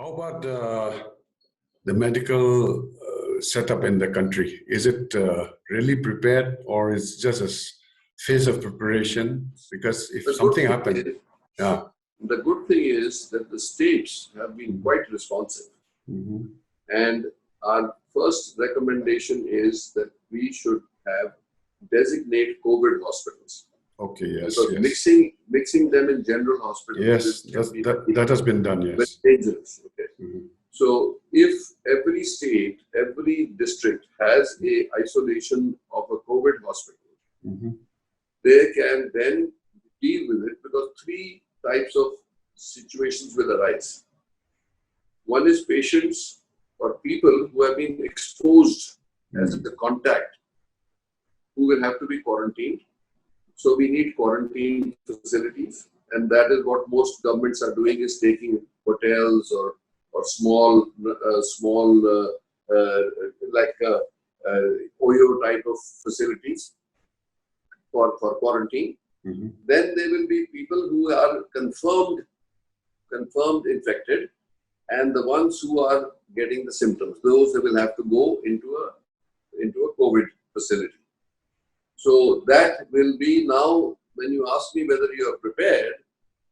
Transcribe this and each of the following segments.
How about the medical setup in the country? Is it really prepared, or is it just a phase of preparation? Because if something happened, the good thing is that the states have been quite responsive. And our first recommendation is that we should have designate COVID hospitals. Okay, yes. Because mixing them in general hospitals. Yes, that has been done, yes. Very dangerous. Okay. So if every state, every district has a isolation of a COVID hospital, they can then deal with it, because three types of situations will arise. One is patients or people who have been exposed as a contact, who will have to be quarantined. So we need quarantine facilities, and that is what most governments are doing, is taking hotels or small like OYO type of facilities for quarantine. Then there will be people who are confirmed infected, and the ones who are getting the symptoms, those they will have to go into a COVID facility. So that will be now, when you ask me whether you are prepared,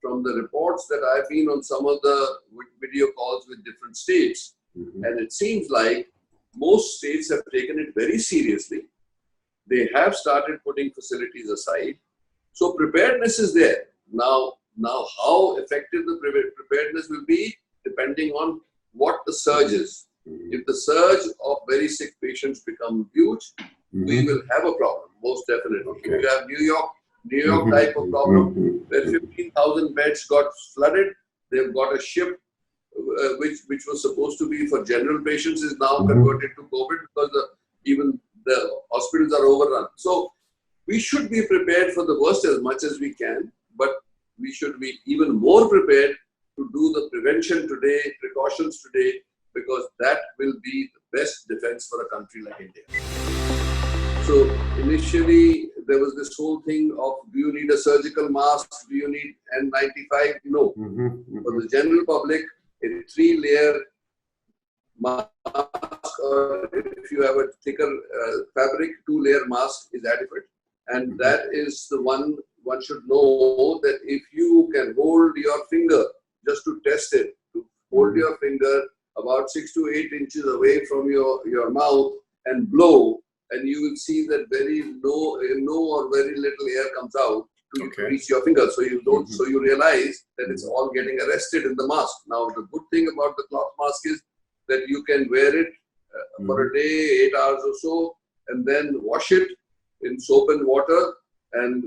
from the reports that I've been on some of the video calls with different states, and it seems like most states have taken it very seriously. They have started putting facilities aside. So preparedness is there. Now how effective the preparedness will be, depending on what the surge is. If the surge of very sick patients become huge, we will have a problem, most definitely. Okay. If you have New York type of problem, where 15,000 beds got flooded, they've got a ship which was supposed to be for general patients is now converted to COVID, because even the hospitals are overrun. So we should be prepared for the worst as much as we can, but we should be even more prepared to do the prevention today, precautions today, because that will be the best defense for a country like India. So initially there was this whole thing of, do you need a surgical mask? Do you need N95? No. For the general public, a 3-layer mask, or if you have a thicker fabric, 2-layer mask is adequate. And that is the one should know, that if you can hold your finger, just to test it, to hold your finger about 6 to 8 inches away from your mouth and blow, and you will see that no or very little air comes out to reach your finger. So you don't. So you realize that it's all getting arrested in the mask. Now the good thing about the cloth mask is that you can wear it for a day, 8 hours or so, and then wash it in soap and water and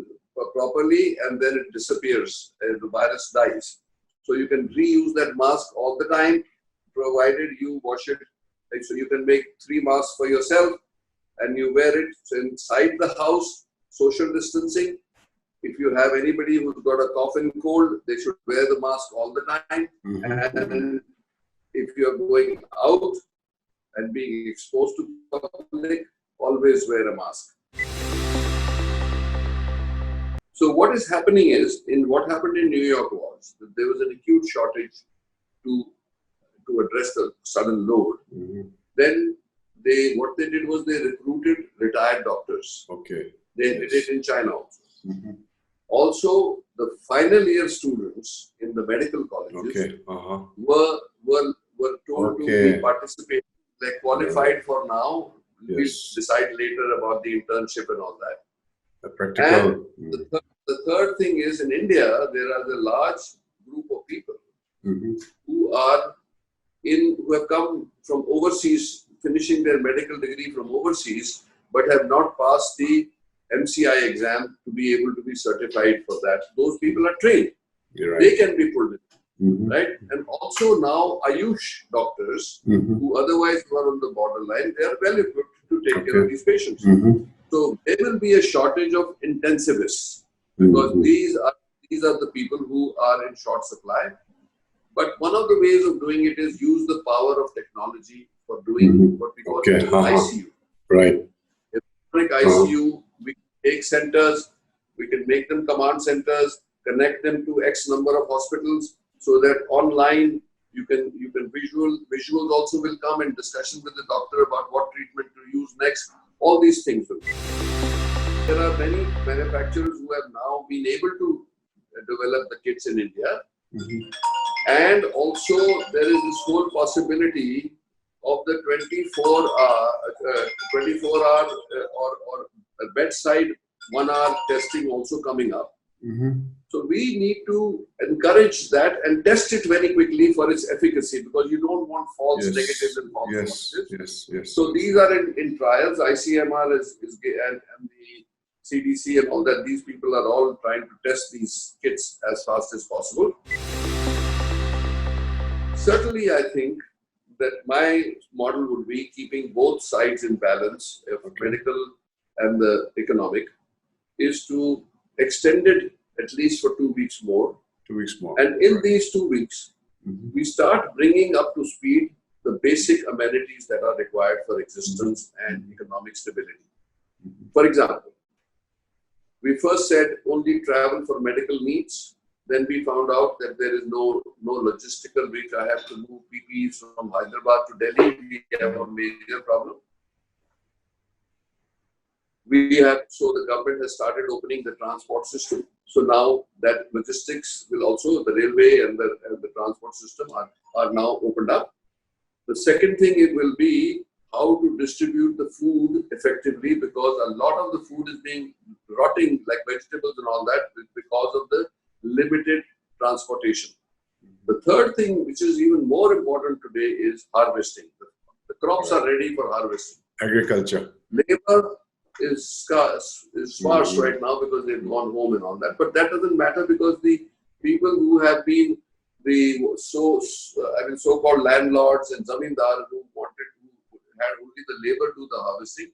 properly, and then it disappears and the virus dies. So you can reuse that mask all the time, provided you wash it. So you can make 3 masks for yourself, and you wear it inside the house, social distancing. If you have anybody who's got a cough and cold, they should wear the mask all the time. And if you're going out and being exposed to the public, always wear a mask. So what is happening is, what happened in New York was that there was an acute shortage to address the sudden load. Then what they did was they recruited retired doctors. They did it in China also. Also, the final year students in the medical colleges were told to be participate. They qualified for now. We'll decide later about the internship and all that. And the third thing is, in India, there are a large group of people who have come from overseas, finishing their medical degree from overseas, but have not passed the MCI exam to be able to be certified for that. Those people are trained. They can be pulled in, right? And also now Ayush doctors, who otherwise were on the borderline, they are well equipped to take care of these patients. So there will be a shortage of intensivists, because these are the people who are in short supply. But one of the ways of doing it is use the power of technology for doing what we call ICU. Electronic ICU, we can take centers, we can make them command centers, connect them to X number of hospitals, so that online You can visuals also will come in discussion with the doctor about what treatment to use next. All these things will come. There are many manufacturers who have now been able to develop the kits in India. And also there is this whole possibility of the 24-hour or bedside 1 hour testing also coming up. So we need to encourage that and test it very quickly for its efficacy, because you don't want false negatives and false positives. So these are in trials. ICMR and the CDC and all that. These people are all trying to test these kits as fast as possible. Certainly, I think that my model would be keeping both sides in balance, medical and the economic, is to extend it at least for 2 weeks more. 2 weeks more. And in these 2 weeks, we start bringing up to speed the basic amenities that are required for existence and economic stability. For example, we first said only travel for medical needs. Then we found out that there is no logistical reach. I have to move PPEs from Hyderabad to Delhi. We have a major problem. So the government has started opening the transport system. So now that logistics will also, the railway and the transport system are now opened up. The second thing it will be how to distribute the food effectively, because a lot of the food is being rotting, like vegetables and all that, because of the limited transportation. The third thing, which is even more important today, is harvesting. The crops are ready for harvesting. Agriculture. Labor is scarce, is sparse right now because they've gone home and all that. But that doesn't matter, because the people who have been the so-called landlords and zamindar who had only the labor do the harvesting,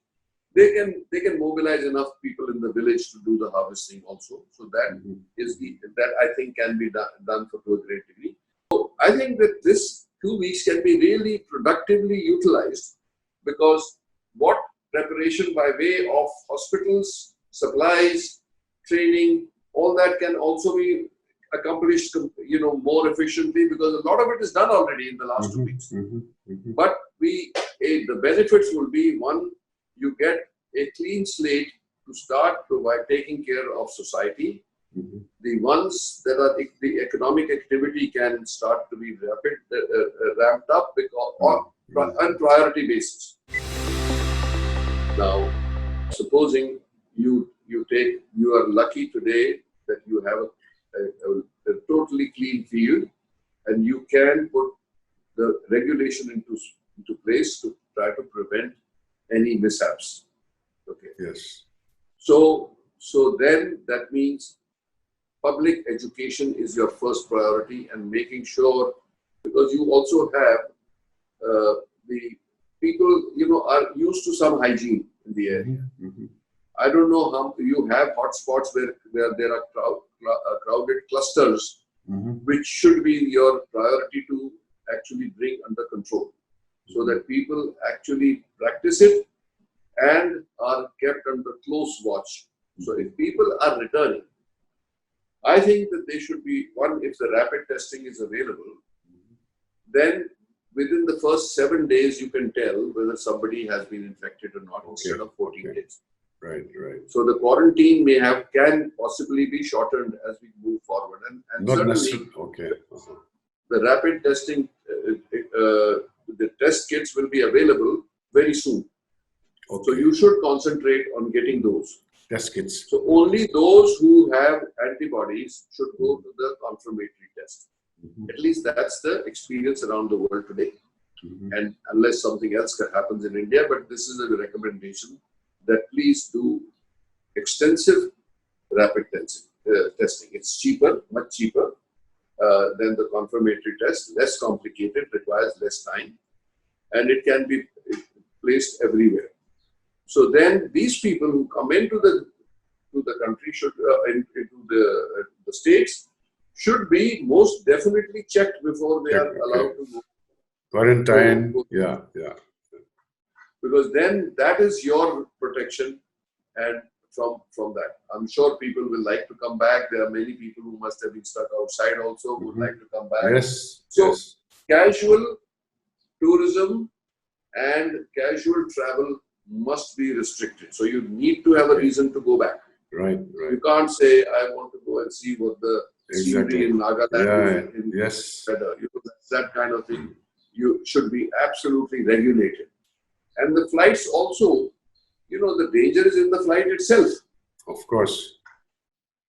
they can mobilize enough people in the village to do the harvesting also. So that is that I think can be done to a great degree. So I think that this 2 weeks can be really productively utilized, because what preparation by way of hospitals, supplies, training, all that can also be accomplished, more efficiently, because a lot of it is done already in the last 2 weeks. But the benefits will be, one, you get a clean slate to start taking care of society. The ones that are the economic activity can start to be ramped up on priority basis. Now, supposing you are lucky today that you have a totally clean field, and you can put the regulation into place to try to prevent any mishaps. Okay. Yes. So then that means public education is your first priority, and making sure, because you also have the people, are used to some hygiene in the area. I don't know how you have hotspots where there are crowded clusters, which should be your priority to actually bring under control, so that people actually practice it and are kept under close watch. So if people are returning, I think that they should be, one, if the rapid testing is available, then within the first 7 days, you can tell whether somebody has been infected or not, instead of 14 days. Right. So the quarantine can possibly be shortened as we move forward. And Not certainly, necessarily. the rapid testing, the test kits will be available very soon. So you should concentrate on getting those. Test kits. So only those who have antibodies should go to the confirmatory test. At least that's the experience around the world today. And unless something else happens in India, but this is a recommendation that please do extensive rapid testing. It's cheaper, much cheaper than the confirmatory test, less complicated, requires less time, and it can be placed everywhere. So then these people who come into the country should into the states should be most definitely checked before they are allowed to go. Quarantine, yeah. Because then that is your protection, and from that, I'm sure people will like to come back. There are many people who must have been stuck outside also who would like to come back. Yes. So casual tourism and casual travel must be restricted. So you need to have a reason to go back. Right. You can't say, I want to go and see what the scenery in Nagaland is. Yes. Better. That kind of thing. You should be absolutely regulated. And the flights also, the danger is in the flight itself. Of course.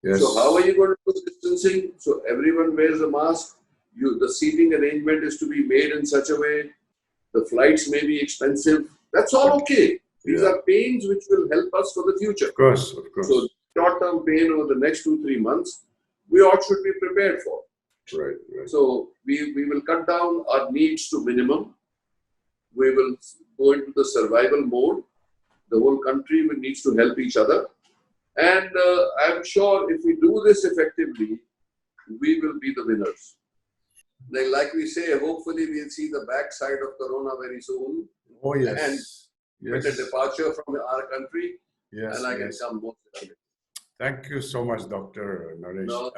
Yes. So how are you going to do distancing? So everyone wears a mask. The seating arrangement is to be made in such a way. The flights may be expensive. That's all okay. These are pains which will help us for the future. Of course. So short-term pain over the next 2-3 months, we all should be prepared for. Right. So we will cut down our needs to minimum. We will go into the survival mode. The whole country needs to help each other. And I'm sure if we do this effectively, we will be the winners. Like we say, hopefully we'll see the backside of Corona very soon. Oh, yes. And with a departure from our country. Yes. And I can come more. Thank you so much, Dr. Naresh. No.